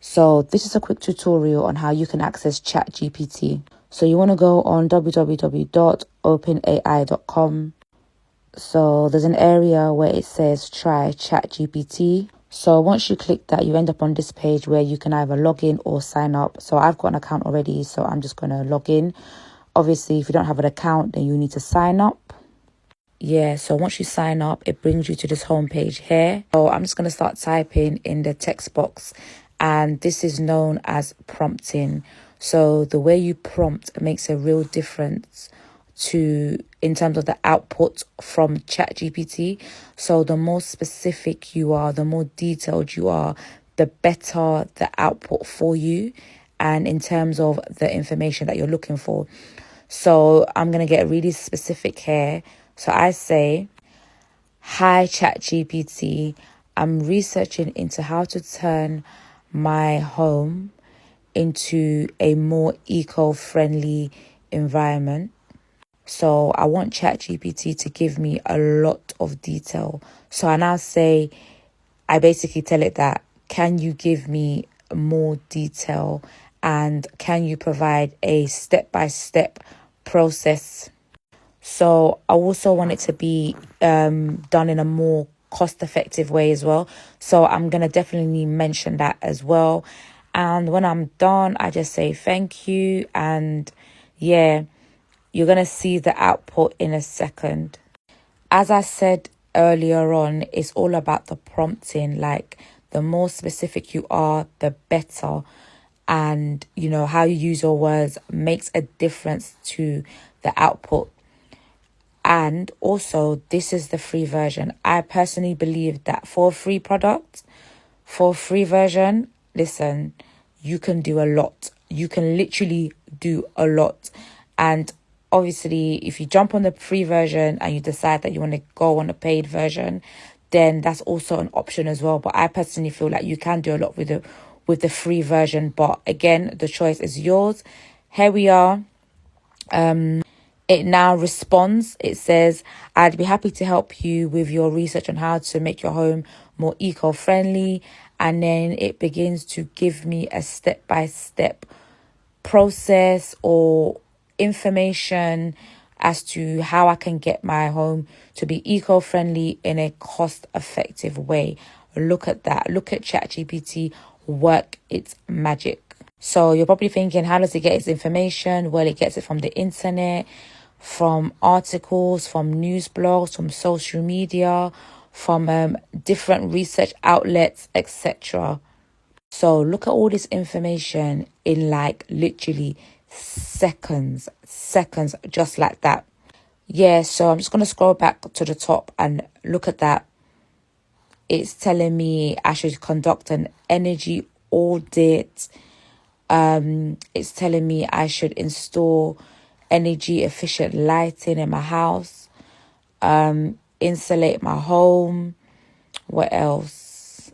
So this is a quick tutorial on how you can access ChatGPT. So you want to go on www.openai.com. So there's an area where it says try ChatGPT. So once you click that, you end up on this page where you can either log in or sign up. So I've got an account already, so I'm just going to log in. Obviously, if you don't have an account, then you need to sign up. Yeah, so once you sign up, it brings you to this homepage here. So I'm just going to start typing in the text box, and this is known as prompting. So the way you prompt makes a real difference in terms of the output from ChatGPT. So the more specific you are, the more detailed you are, the better the output for you, and in terms of the information that you're looking for. So I'm going to get really specific here. So I say, hi ChatGPT, I'm researching into how to turn my home into a more eco-friendly environment. So I want ChatGPT to give me a lot of detail. So I now say, I basically tell it that, can you give me more detail, and can you provide a step-by-step process? So I also want it to be done in a more cost-effective way as well. So I'm going to definitely mention that as well. And when I'm done, I just say thank you. And yeah, you're going to see the output in a second. As I said earlier on, it's all about the prompting. Like, the more specific you are, the better. And, you know, how you use your words makes a difference to the output. And also, this is the free version. I personally believe that for a free product, for a free version, listen, you can do a lot. You can literally do a lot. And obviously, if you jump on the free version and you decide that you want to go on a paid version, then that's also an option as well. But I personally feel like you can do a lot with the free version. But again, the choice is yours. Here we are. It now responds. It says, I'd be happy to help you with your research on how to make your home more eco-friendly. And then it begins to give me a step-by-step process or information as to how I can get my home to be eco-friendly in a cost-effective way. Look at that. Look at ChatGPT work its magic. So you're probably thinking, how does it get its information? Well, it gets it from the internet, from articles, from news blogs, from social media, from different research outlets, etc. So look at all this information in like literally seconds, just like that. Yeah, so I'm just going to scroll back to the top and look at that. It's telling me I should conduct an energy audit. It's telling me I should install energy efficient lighting in my house, insulate my home. What else?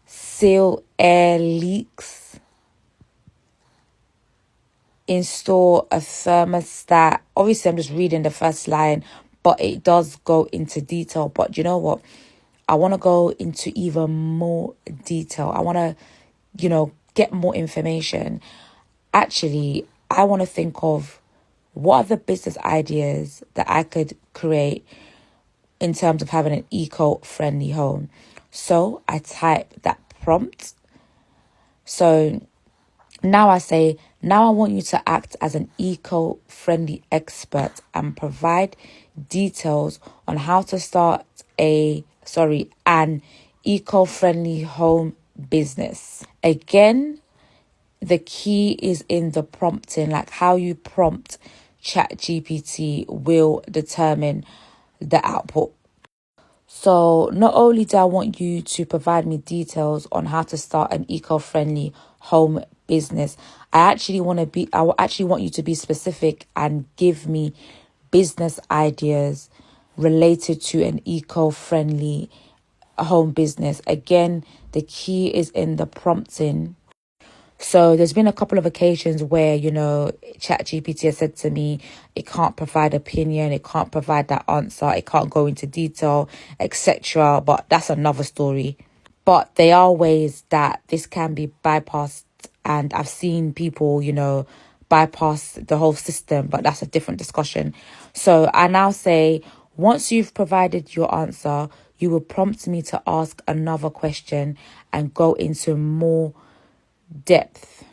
Seal air leaks, install a thermostat. Obviously, I'm just reading the first line, but it does go into detail. But you know what? I want to go into even more detail. I want to, get more information. Actually, I want to think of what are the business ideas that I could create in terms of having an eco-friendly home. So I type that prompt. So now I say, now I want you to act as an eco-friendly expert and provide details on how to start an eco-friendly home business. Again, the key is in the prompting, like how you prompt ChatGPT will determine the output. So not only do I want you to provide me details on how to start an eco-friendly home business, I actually want you to be specific and give me business ideas related to an eco-friendly home business. Again, the key is in the prompting. So there's been a couple of occasions where, ChatGPT has said to me, it can't provide opinion, it can't provide that answer, it can't go into detail, etc. But that's another story. But there are ways that this can be bypassed, and I've seen people, bypass the whole system, but that's a different discussion. So I now say, once you've provided your answer, you will prompt me to ask another question and go into more depth.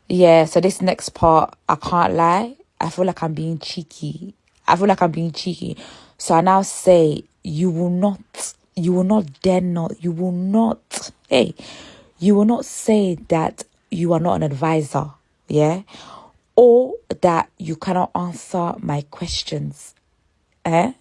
Yeah, so this next part, I can't lie, I feel like I'm being cheeky. So I now say, you will not dare not, you will not say that you are not an advisor, yeah? Or that you cannot answer my questions, eh?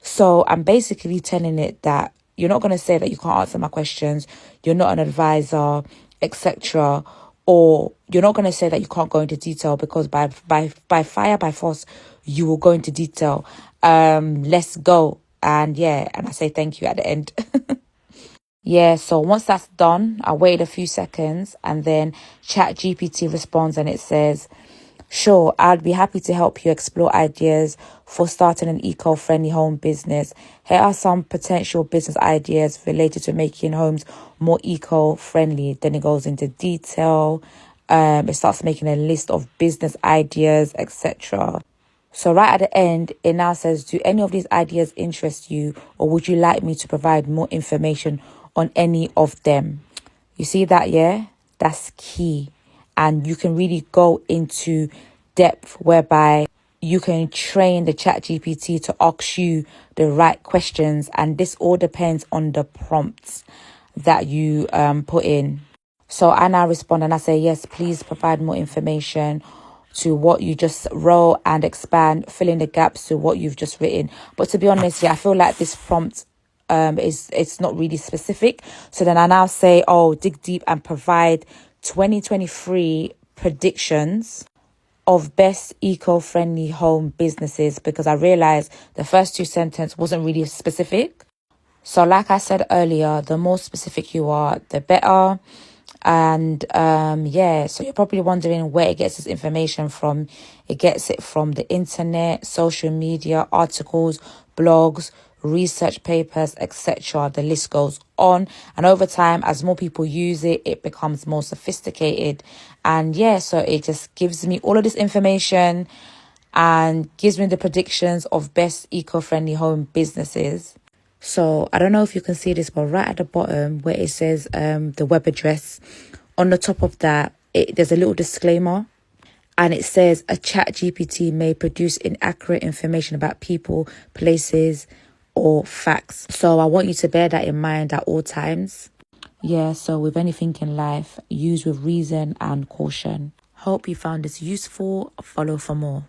So I'm basically telling it that you're not going to say that you can't answer my questions, you're not an advisor, etc. Or you're not going to say that you can't go into detail, because by fire, by force, you will go into detail. Let's go. And I say thank you at the end. Yeah, so once that's done, I wait a few seconds and then ChatGPT responds and it says, sure, I'd be happy to help you explore ideas for starting an eco-friendly home business. Here are some potential business ideas related to making homes more eco-friendly. Then it goes into detail. It starts making a list of business ideas, etc. So right at the end, it now says, do any of these ideas interest you, or would you like me to provide more information on any of them? You see that, yeah? That's key. And you can really go into depth whereby you can train the ChatGPT to ask you the right questions. And this all depends on the prompts that you put in. So I now respond and I say, yes, please provide more information to what you just wrote and expand, fill in the gaps to what you've just written. But to be honest, I feel like this prompt it's not really specific. So then I now say, dig deep and provide 2023 predictions of best eco-friendly home businesses, because I realized the first two sentences wasn't really specific. So like I said earlier, the more specific you are, the better. And so you're probably wondering where it gets this information from. It gets it from the internet, social media, articles, blogs, research papers, etc. The list goes on. And over time, as more people use it, it becomes more sophisticated. And so it just gives me all of this information and gives me the predictions of best eco-friendly home businesses. So I don't know if you can see this, but right at the bottom where it says the web address, on the top of that, there's a little disclaimer. And it says a ChatGPT may produce inaccurate information about people, places, or facts. So I want you to bear that in mind at all times. Yeah, so with anything in life, use with reason and caution. Hope you found this useful. Follow for more.